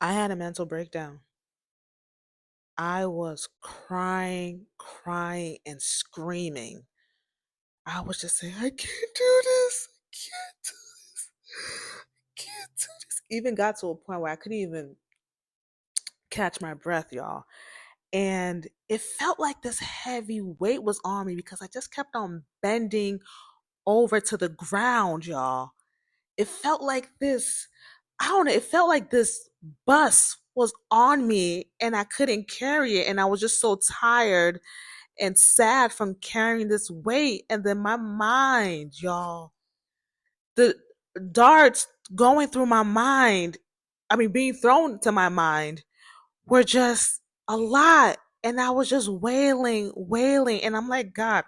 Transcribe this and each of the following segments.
I had a mental breakdown. I was crying, and screaming. I was just saying, I can't do this. I can't do this. I can't do this. Even got to a point where I couldn't even catch my breath, y'all. And it felt like this heavy weight was on me because I just kept on bending over to the ground, y'all. It felt like this, I don't know, it felt like this bus was on me and I couldn't carry it. And I was just so tired and sad from carrying this weight. And then my mind, y'all, the darts going through my mind, I mean, being thrown to my mind, were just a lot. And I was just wailing. And I'm like, God,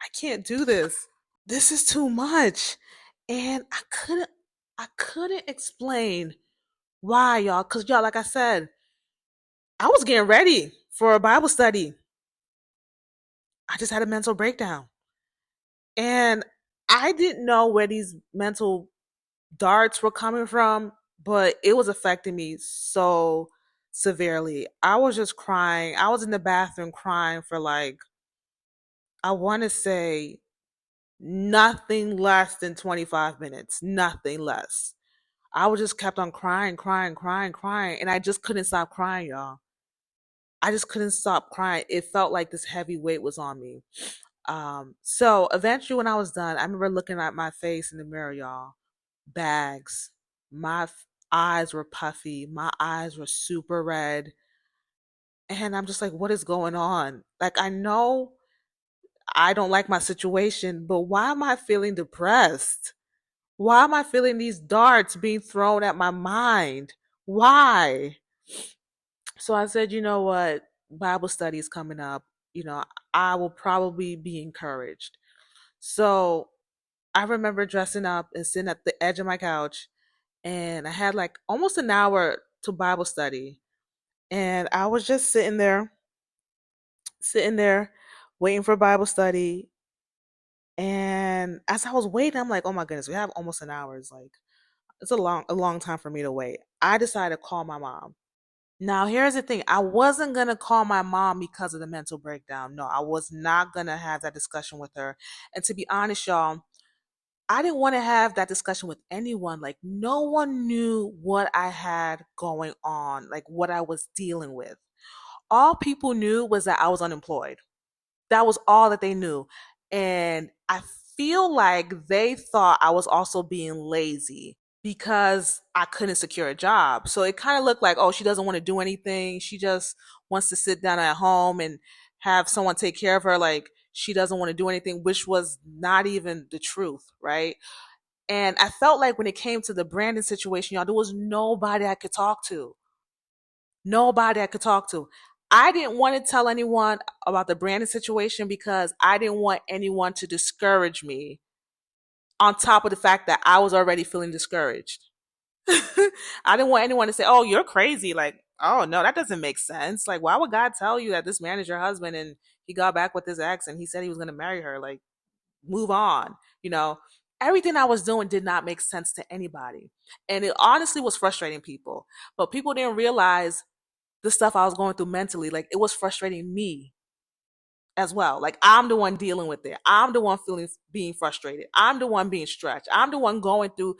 I can't do this. This is too much. And I couldn't explain why, y'all. Cause y'all, like I said, I was getting ready for a Bible study. I just had a mental breakdown. And I didn't know where these mental darts were coming from, but it was affecting me so severely. I was just crying. I was in the bathroom crying for like, I want to say nothing less than 25 minutes, nothing less. I was just kept on crying, and I just couldn't stop crying, y'all. I just couldn't stop crying. It felt like this heavy weight was on me. So eventually when I was done, I remember looking at my face in the mirror, y'all. Bags. My eyes were puffy. My eyes were super red. And I'm just like, what is going on? Like, I know I don't like my situation, but why am I feeling depressed? Why am I feeling these darts being thrown at my mind? Why? So I said, you know what? Bible study is coming up. You know, I will probably be encouraged. So I remember dressing up and sitting at the edge of my couch, and I had like almost an hour to Bible study. And I was just sitting there, waiting for Bible study. And as I was waiting, I'm like, oh my goodness, we have almost an hour. It's like, it's a long time for me to wait. I decided to call my mom. Now, here's the thing. I wasn't going to call my mom because of the mental breakdown. No, I was not going to have that discussion with her. And to be honest, y'all, I didn't want to have that discussion with anyone. Like, no one knew what I had going on, like what I was dealing with. All people knew was that I was unemployed. That was all that they knew. And I feel like they thought I was also being lazy because I couldn't secure a job. So it kind of looked like, oh, she doesn't want to do anything. She just wants to sit down at home and have someone take care of her. Like, she doesn't want to do anything, which was not even the truth, right? And I felt like when it came to the Brandon situation, y'all, there was nobody I could talk to. Nobody I could talk to. I didn't want to tell anyone about the Brandon situation because I didn't want anyone to discourage me on top of the fact that I was already feeling discouraged. I didn't want anyone to say, "Oh, you're crazy." Like, "Oh, no, that doesn't make sense." Like, why would God tell you that this man is your husband and he got back with his ex and he said he was going to marry her? Like, move on. You know, everything I was doing did not make sense to anybody. And it honestly was frustrating people. But people didn't realize the stuff I was going through mentally. Like, it was frustrating me as well. Like, I'm the one dealing with it. I'm the one feeling being frustrated. I'm the one being stretched. I'm the one going through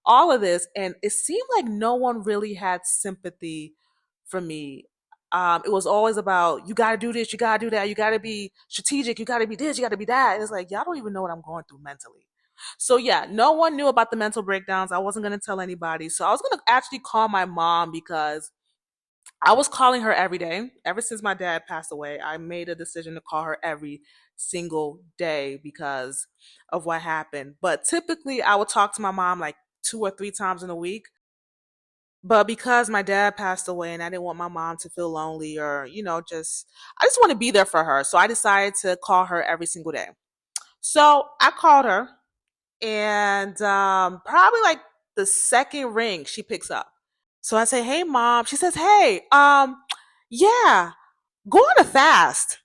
all of this. And it seemed like no one really had sympathy for me. It was always about, you got to do this, you got to do that, you got to be strategic, you got to be this, you got to be that. And it's like, y'all don't even know what I'm going through mentally. So yeah, no one knew about the mental breakdowns. I wasn't going to tell anybody. So I was going to actually call my mom because I was calling her every day. Ever since my dad passed away, I made a decision to call her every single day because of what happened. But typically, I would talk to my mom like 2 or 3 times in a week. But because my dad passed away and I didn't want my mom to feel lonely or, I just want to be there for her. So I decided to call her every single day. So I called her and probably like the second ring, she picks up. So I say, "Hey, mom." She says, "Hey, yeah, go on a fast."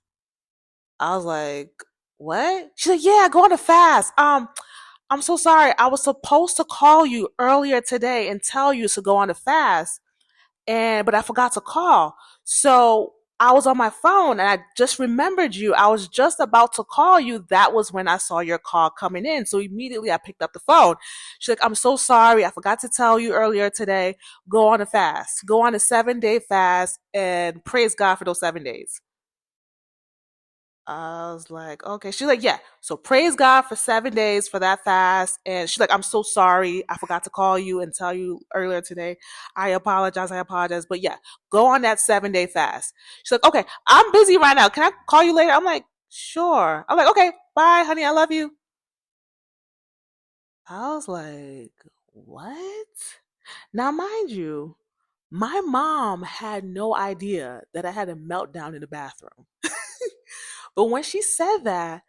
I was like, "What?" She's like, "Yeah, go on a fast. I'm so sorry. I was supposed to call you earlier today and tell you to go on a fast. and but I forgot to call. So I was on my phone and I just remembered you. I was just about to call you. That was when I saw your call coming in. So immediately I picked up the phone. She's like, I'm so sorry. I forgot to tell you earlier today. Go on a fast. Go on a 7-day fast and praise God for those 7 days. I was like, okay. She's like, yeah. So praise God for 7 days for that fast. And she's like, I'm so sorry. I forgot to call you and tell you earlier today. I apologize. I apologize. But yeah, go on that 7-day fast. She's like, okay, I'm busy right now. Can I call you later? I'm like, sure. I'm like, okay, bye, honey. I love you. I was like, what? Now, mind you, my mom had no idea that I had a meltdown in the bathroom. But when she said that,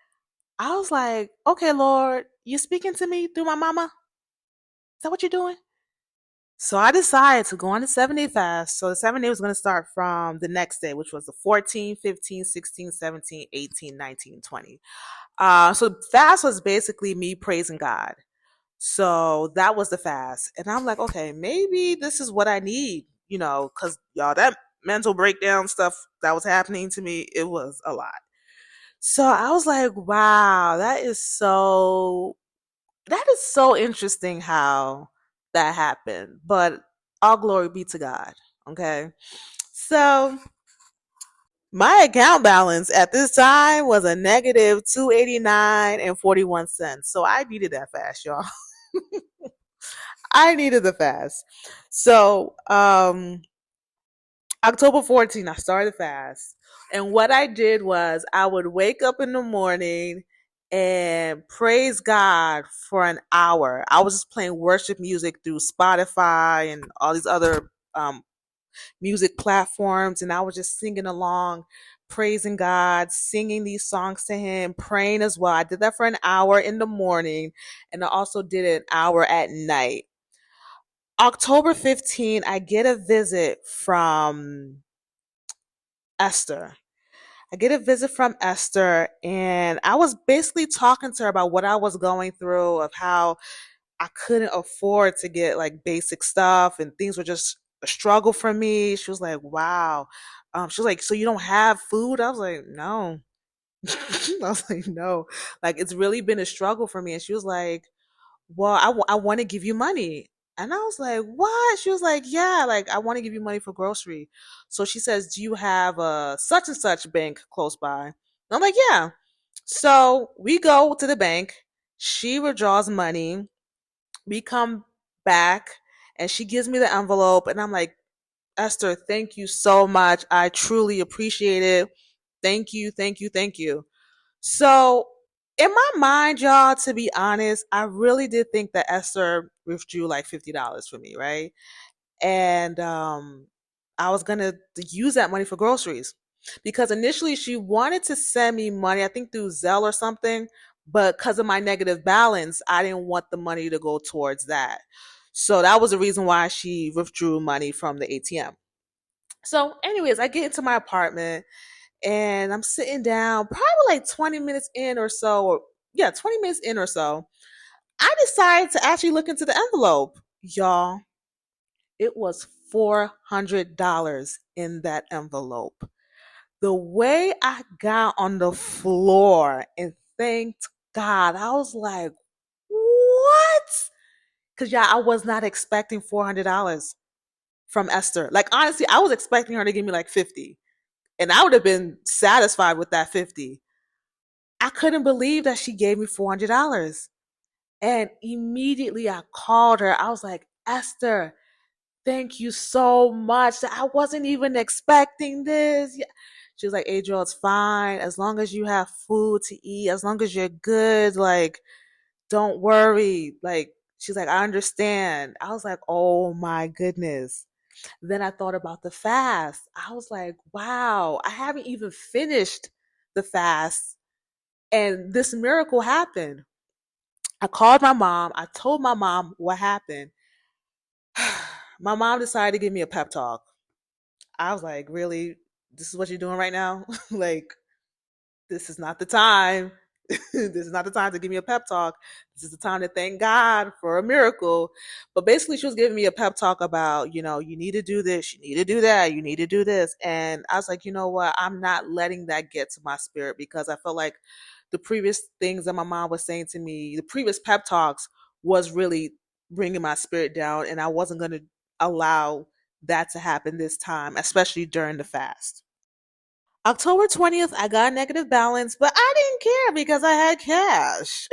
I was like, okay, Lord, you speaking to me through my mama? Is that what you're doing? So I decided to go on the 7-day fast. So the 7 day was going to start from the next day, which was the 14, 15, 16, 17, 18, 19, 20. So the fast was basically me praising God. So that was the fast. And I'm like, okay, maybe this is what I need, because y'all, that mental breakdown stuff that was happening to me, it was a lot. So I was like, wow, that is so interesting how that happened. But all glory be to God. Okay. So my account balance at this time was a negative 289 and 41 cents. So I needed that fast, y'all. I needed the fast. So October 14th, I started fast. And what I did was I would wake up in the morning and praise God for an hour. I was just playing worship music through Spotify and all these other music platforms. And I was just singing along, praising God, singing these songs to Him, praying as well. I did that for an hour in the morning, and I also did it an hour at night. October 15th, I get a visit from Esther. I get a visit from Esther, and I was basically talking to her about what I was going through, of how I couldn't afford to get like basic stuff, and things were just a struggle for me. She was like, "Wow." She was like, "So you don't have food?" I was like, "No." I was like, "No." Like it's really been a struggle for me. And she was like, well, I want to give you money. And I was like, what? She was like, yeah, like I want to give you money for grocery. So she says, do you have a such and such bank close by? And I'm like, yeah. So we go to the bank. She withdraws money. We come back and she gives me the envelope. And I'm like, Esther, thank you so much. I truly appreciate it. Thank you, thank you, thank you. So, in my mind, y'all, to be honest, I really did think that Esther withdrew like $50 for me, right? And I was gonna use that money for groceries because initially she wanted to send me money, I think through Zelle or something, but because of my negative balance, I didn't want the money to go towards that. So that was the reason why she withdrew money from the ATM. So, anyways, I get into my apartment and I'm sitting down, probably like 20 minutes in or so, or yeah, 20 minutes in or so. I decided to actually look into the envelope. Y'all, it was $400 in that envelope. The way I got on the floor and thanked God, I was like, what? Because, yeah, I was not expecting $400 from Esther. Like, honestly, I was expecting her to give me like 50, and I would have been satisfied with that 50. I couldn't believe that she gave me $400. And immediately I called her. I was like, Esther, thank you so much. I wasn't even expecting this. She was like, Adriel, it's fine. As long as you have food to eat, as long as you're good, like, don't worry. Like, she's like, I understand. I was like, oh my goodness. Then I thought about the fast. I was like, wow, I haven't even finished the fast. And this miracle happened. I called my mom. I told my mom what happened. My mom decided to give me a pep talk. I was like, really? This is what you're doing right now? Like, this is not the time. This is not the time to give me a pep talk. This is the time to thank God for a miracle. But basically, she was giving me a pep talk about, you need to do this, you need to do that, you need to do this. And I was like, you know what? I'm not letting that get to my spirit because I felt like the previous things that my mom was saying to me, the previous pep talks was really bringing my spirit down. And I wasn't going to allow that to happen this time, especially during the fast. October 20th, I got a negative balance, but I didn't care because I had cash.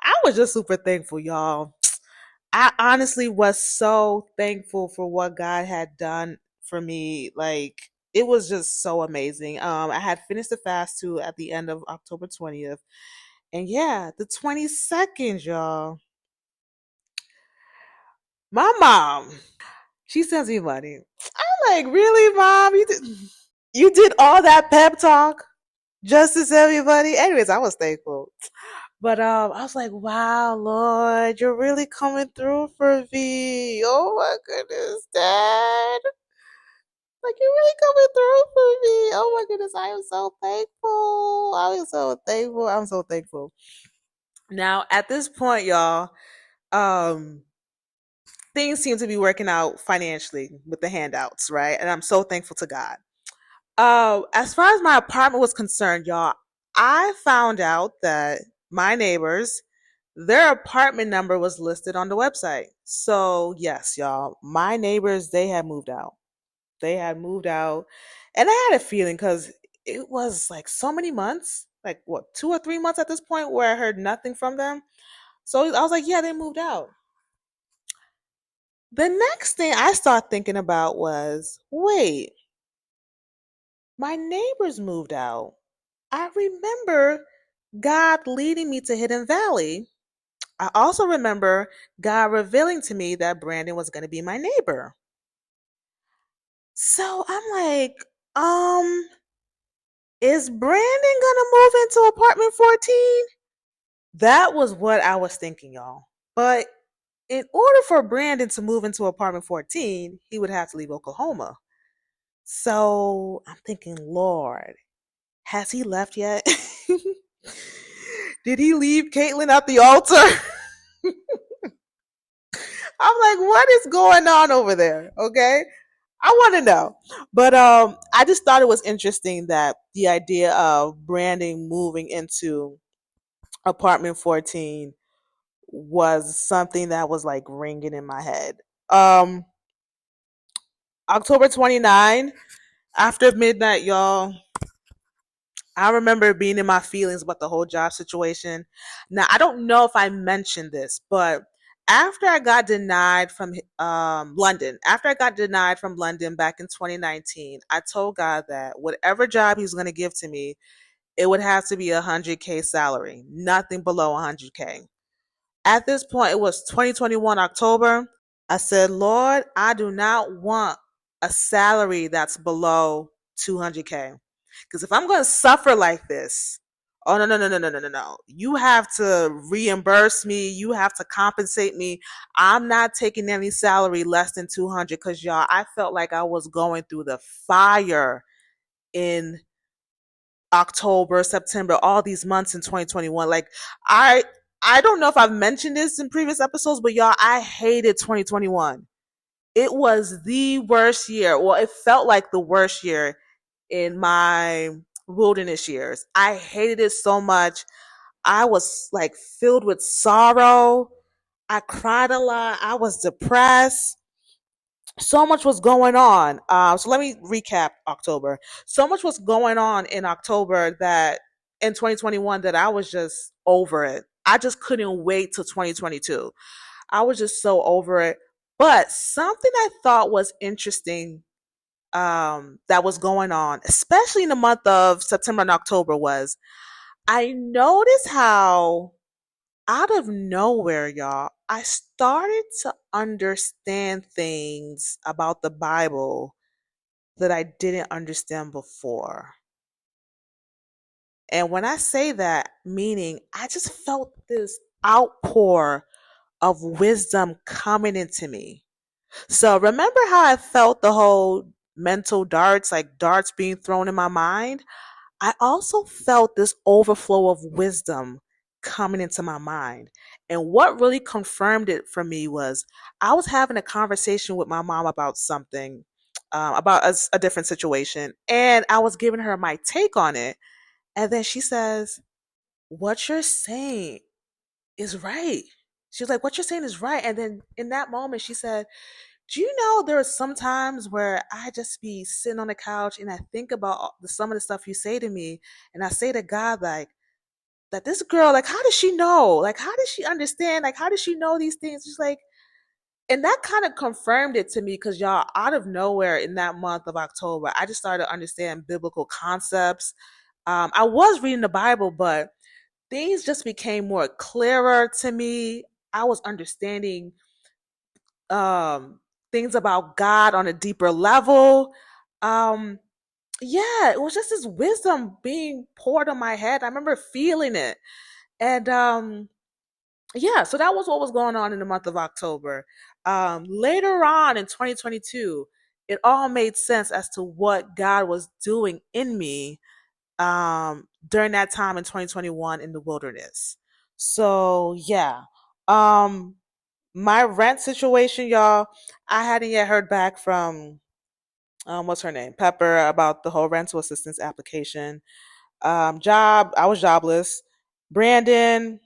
I was just super thankful, y'all. I honestly was so thankful for what God had done for me. Like, it was just so amazing. I had finished the fast too at the end of October 20th. And yeah, the 22nd, y'all. My mom, she sends me money. I'm like, really, mom? You did all that pep talk just to send me money? Anyways, I was thankful. But I was like, wow, Lord, you're really coming through for me. Oh my goodness, Dad. Like, you're really coming through for me. Oh my goodness, I am so thankful. I am so thankful. I'm so thankful. Now, at this point, y'all, um, things seem to be working out financially with the handouts, right? And I'm so thankful to God. As far as my apartment was concerned, y'all, I found out that my neighbors, their apartment number was listed on the website. So yes, y'all, my neighbors, they had moved out. They had moved out. And I had a feeling because it was like so many months, like what, 2 or 3 months at this point where I heard nothing from them. So I was like, yeah, they moved out. The next thing I started thinking about was, wait, my neighbors moved out. I remember God leading me to Hidden Valley. I also remember God revealing to me that Brandon was going to be my neighbor. So I'm like, um, is Brandon going to move into apartment 14? That was what I was thinking, y'all. But in order for Brandon to move into apartment 14, he would have to leave Oklahoma. So I'm thinking, Lord, has he left yet? Did he leave Caitlin at the altar? I'm like, what is going on over there? Okay. I want to know. But I just thought it was interesting that the idea of Branding moving into apartment 14 was something that was like ringing in my head. Um October 29, after midnight, y'all, I remember being in my feelings about the whole job situation. Now, I don't know if I mentioned this, but after I got denied from London back in 2019, I told God that whatever job He's going to give to me, it would have to be 100K salary, nothing below 100K. At this point, it was 2021 October. I said, Lord, I do not want a salary that's below 200K. Because if I'm going to suffer like this, oh, no, no, no, no, no, no, no, no. You have to reimburse me. You have to compensate me. I'm not taking any salary less than 200 because, y'all, I felt like I was going through the fire in October, September, all these months in 2021. Like, I. I don't know if I've mentioned this in previous episodes, but y'all, I hated 2021. It was the worst year. Well, it felt like the worst year in my wilderness years. I hated it so much. I was like filled with sorrow. I cried a lot. I was depressed. So much was going on. So let me recap October. So much was going on in October that in 2021 that I was just over it. I just couldn't wait till 2022. I was just so over it. But something I thought was interesting that was going on, especially in the month of September and October, was I noticed how out of nowhere, y'all, I started to understand things about the Bible that I didn't understand before. And when I say that, meaning I just felt this outpour of wisdom coming into me. So remember how I felt the whole mental darts, like darts being thrown in my mind? I also felt this overflow of wisdom coming into my mind. And what really confirmed it for me was I was having a conversation with my mom about something, about a different situation, and I was giving her my take on it. And then she says, "What you're saying is right." She was like, "What you're saying is right." And then in that moment, she said, "Do you know there are some times where I just be sitting on the couch and I think about some of the stuff you say to me, and I say to God, like, that this girl, like, how does she know? Like, how does she understand? Like, how does she know these things?" She's like, and that kind of confirmed it to me because y'all, out of nowhere in that month of October, I just started to understand biblical concepts. I was reading the Bible, but things just became more clearer to me. I was understanding um things about God on a deeper level. Um yeah, it was just this wisdom being poured on my head. I remember feeling it. And yeah, so that was what was going on in the month of October. Later on in 2022, it all made sense as to what God was doing in me during that time in 2021 in the wilderness. So, yeah. Um my rent situation, y'all, I hadn't yet heard back from what's her name? Pepper, about the whole rental assistance application. I was jobless. Brandon,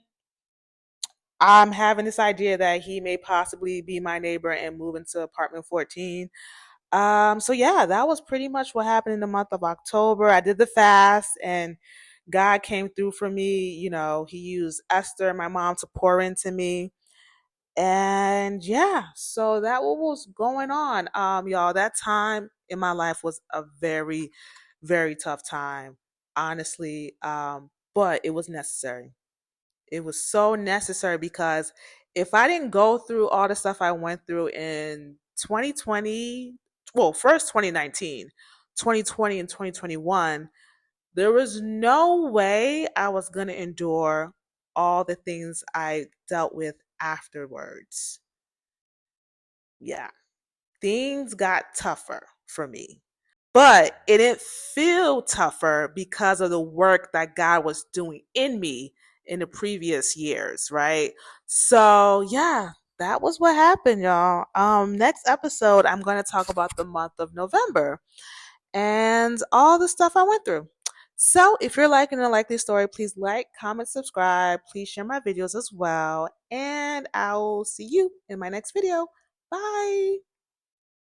I'm having this idea that he may possibly be my neighbor and move into apartment 14. So yeah, that was pretty much what happened in the month of October. I did the fast and God came through for me. You know, he used Esther, my mom, to pour into me. And yeah, so that what was going on. Y'all, that time in my life was a very, very tough time, honestly. But it was necessary. It was so necessary because if I didn't go through all the stuff I went through in 2020, well, first 2019, 2020, and 2021, there was no way I was going to endure all the things I dealt with afterwards. Yeah, things got tougher for me. But it didn't feel tougher because of the work that God was doing in me in the previous years, right? So, yeah, that was what happened, y'all. Next episode, I'm going to talk about the month of November and all the stuff I went through. So, if you're liking and like this story, please like, comment, subscribe. Please share my videos as well. And I'll see you in my next video. Bye.